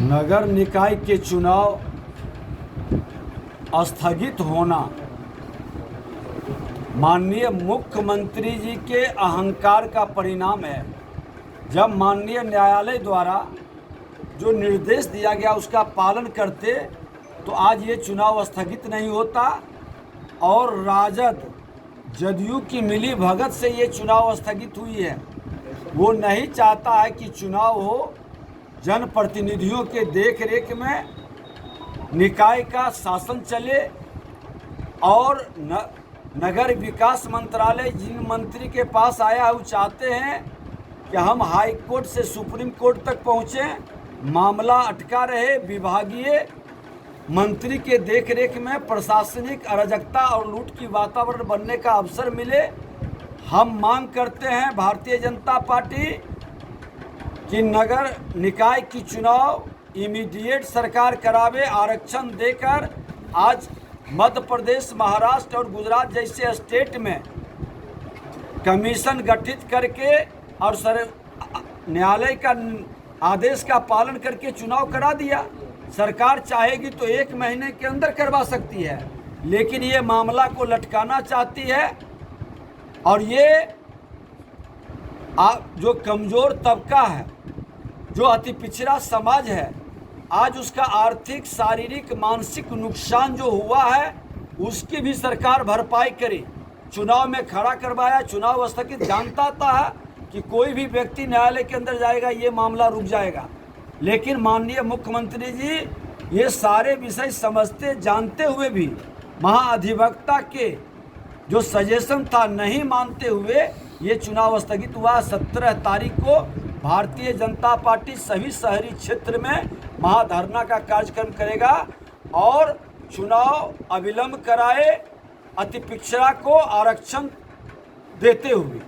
नगर निकाय के चुनाव स्थगित होना माननीय मुख्यमंत्री जी के अहंकार का परिणाम है। जब माननीय न्यायालय द्वारा जो निर्देश दिया गया उसका पालन करते तो आज ये चुनाव स्थगित नहीं होता और राजद जदयू की मिली भगत से ये चुनाव स्थगित हुई है। वो नहीं चाहता है कि चुनाव हो, जनप्रतिनिधियों के देख रेख में निकाय का शासन चले और नगर विकास मंत्रालय जिन मंत्री के पास आया है वो चाहते हैं कि हम हाई कोर्ट से सुप्रीम कोर्ट तक पहुँचें, मामला अटका रहे, विभागीय मंत्री के देखरेख में प्रशासनिक अराजकता और लूट की वातावरण बनने का अवसर मिले। हम मांग करते हैं भारतीय जनता पार्टी कि नगर निकाय की चुनाव इमीडिएट सरकार करावे, आरक्षण देकर। आज मध्य प्रदेश, महाराष्ट्र और गुजरात जैसे स्टेट में कमीशन गठित करके और न्यायालय का आदेश का पालन करके चुनाव करा दिया। सरकार चाहेगी तो 1 महीने के अंदर करवा सकती है, लेकिन ये मामला को लटकाना चाहती है। और ये जो कमज़ोर तबका है, जो अति पिछड़ा समाज है, आज उसका आर्थिक, शारीरिक, मानसिक नुकसान जो हुआ है उसकी भी सरकार भरपाई करे। चुनाव में खड़ा करवाया, चुनाव स्थगित, जानता था कि कोई भी व्यक्ति न्यायालय के अंदर जाएगा ये मामला रुक जाएगा, लेकिन माननीय मुख्यमंत्री जी ये सारे विषय समझते जानते हुए भी महाधिवक्ता के जो सजेशन था नहीं मानते हुए ये चुनाव स्थगित हुआ। 17 तारीख को भारतीय जनता पार्टी सभी शहरी क्षेत्र में महाधरना का कार्यक्रम करेगा और चुनाव अविलंब कराए, अति पिछड़ा को आरक्षण देते हुए।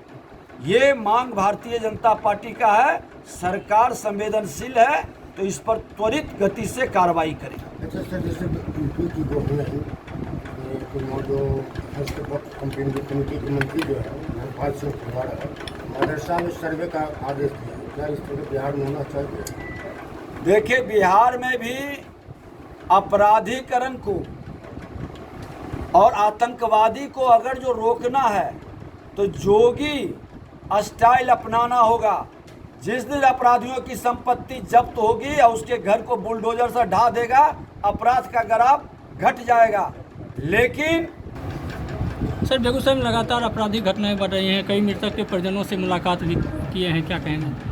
ये मांग भारतीय जनता पार्टी का है। सरकार संवेदनशील है तो इस पर त्वरित गति से कार्रवाई करे। अच्छा सर, जैसे यूपी की गवर्नमेंट जो कंप्लेन कमेटी के मंत्री जो है धर्मपाल सिंह फुलवाड़ा मदरसा में सर्वे का आदेश दिया, क्या इस तरह बिहार में होना चाहिए? देखिए, बिहार में भी अपराधीकरण को और आतंकवादी को अगर जो रोकना है तो जोगी स्टाइल अपनाना होगा। जिस दिन अपराधियों की संपत्ति जब्त होगी और उसके घर को बुलडोजर से ढा देगा, अपराध का ग्राफ घट जाएगा। लेकिन सर, बेगूसराय में लगातार आपराधिक घटनाएं बढ़ रही हैं, कई मृतक के परिजनों से मुलाकात भी किए हैं, क्या कहेंगे?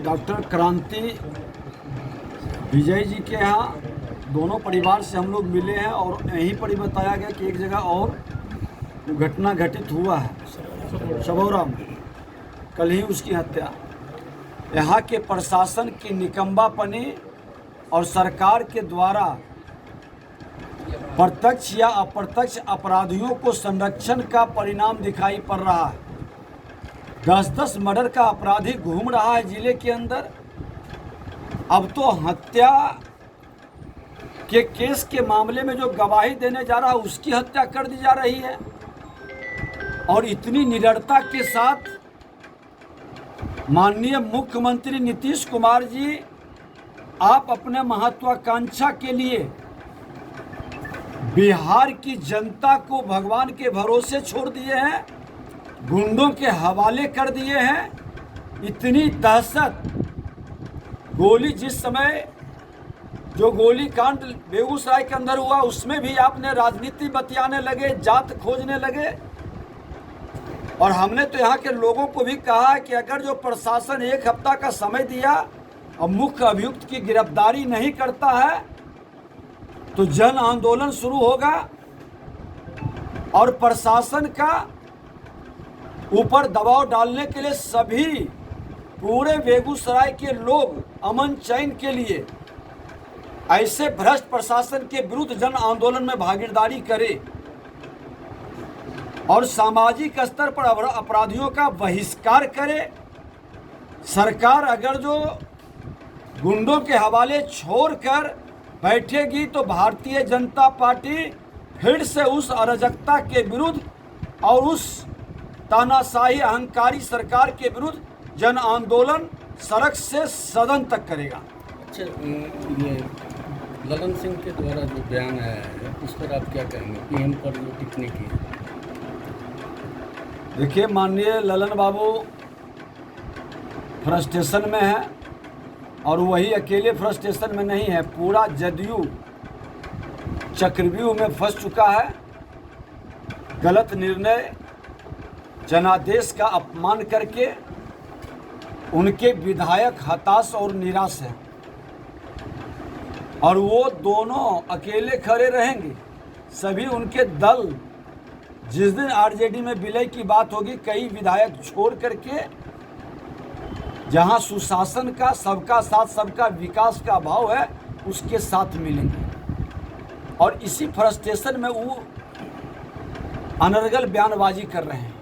डॉक्टर क्रांति विजय जी के यहाँ दोनों परिवार से हम लोग मिले हैं और यहीं पर ही बताया गया कि एक जगह और घटना घटित हुआ है सबौरा में, कल ही उसकी हत्या। यहाँ के प्रशासन की निकम्बापनी और सरकार के द्वारा प्रत्यक्ष या अप्रत्यक्ष अपराधियों को संरक्षण का परिणाम दिखाई पड़ रहा है। 10-10 मर्डर का अपराधी घूम रहा है जिले के अंदर। अब तो हत्या के केस के मामले में जो गवाही देने जा रहा है उसकी हत्या कर दी जा रही है। और इतनी निडरता के साथ माननीय मुख्यमंत्री नीतीश कुमार जी, आप अपने महत्वाकांक्षा के लिए बिहार की जनता को भगवान के भरोसे छोड़ दिए हैं, गुंडों के हवाले कर दिए हैं। इतनी दहशत, गोली जिस समय जो गोली कांड बेगूसराय के अंदर हुआ उसमें भी आपने राजनीति बतियाने लगे, जात खोजने लगे। और हमने तो यहाँ के लोगों को भी कहा है कि अगर जो प्रशासन 1 हफ्ता का समय दिया और मुख्य अभियुक्त की गिरफ्तारी नहीं करता है तो जन आंदोलन शुरू होगा और प्रशासन का ऊपर दबाव डालने के लिए सभी पूरे बेगूसराय के लोग अमन चैन के लिए ऐसे भ्रष्ट प्रशासन के विरुद्ध जन आंदोलन में भागीदारी करे और सामाजिक स्तर पर अपराधियों का बहिष्कार करे। सरकार अगर जो गुंडों के हवाले छोड़कर बैठेगी तो भारतीय जनता पार्टी फिर से उस अराजकता के विरुद्ध और उस तानाशाही अहंकारी सरकार के विरुद्ध जन आंदोलन सड़क से सदन तक करेगा। अच्छा, ये ललन सिंह के द्वारा जो बयान आया है उस पर आप क्या कहेंगे? पीएम पर जो टिप्पणी की है। देखिए, माननीय ललन बाबू फ्रस्ट्रेशन में है, और वही अकेले फ्रस्ट्रेशन में नहीं है, पूरा जदयू चक्रव्यूह में फंस चुका है। गलत निर्णय, जनादेश का अपमान करके उनके विधायक हताश और निराश हैं, और वो दोनों अकेले खड़े रहेंगे। सभी उनके दल, जिस दिन आरजेडी में विलय की बात होगी, कई विधायक छोड़ करके जहां सुशासन का, सबका साथ सबका विकास का भाव है, उसके साथ मिलेंगे। और इसी फ्रस्ट्रेशन में वो अनर्गल बयानबाजी कर रहे हैं।